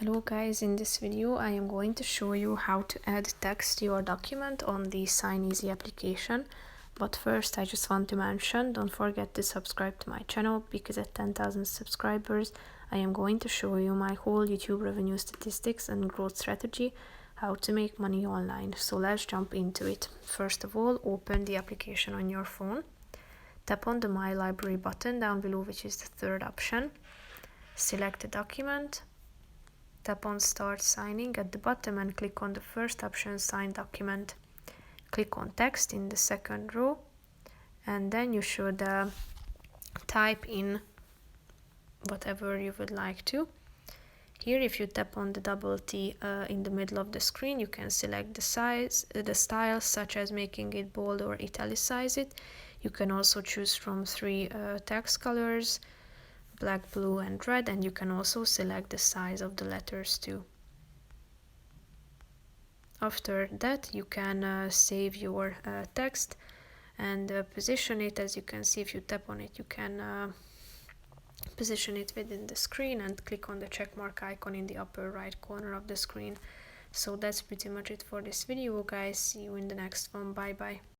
Hello guys, in this video I am going to show you how to add text to your document on the Signeasy application. But first I just want to mention, don't forget to subscribe to my channel, because at 10,000 subscribers I am going to show you my whole YouTube revenue statistics and growth strategy, how to make money online. So let's jump into it. First of all, open the application on your phone. Tap on the My Library button down below, which is the third option. Select a document. Tap on Start Signing at the bottom and click on the first option, Sign Document. Click on Text in the second row, and then you should type in whatever you would like to. Here, if you tap on the double T in the middle of the screen, you can select the size, the style, such as making it bold or italicize it. You can also choose from three text colors: black, blue and red, and you can also select the size of the letters too. After that, you can save your text and position it. As you can see, if you tap on it, you can position it within the screen and click on the check mark icon in the upper right corner of the screen. So that's pretty much it for this video, guys. See you in the next one. Bye bye.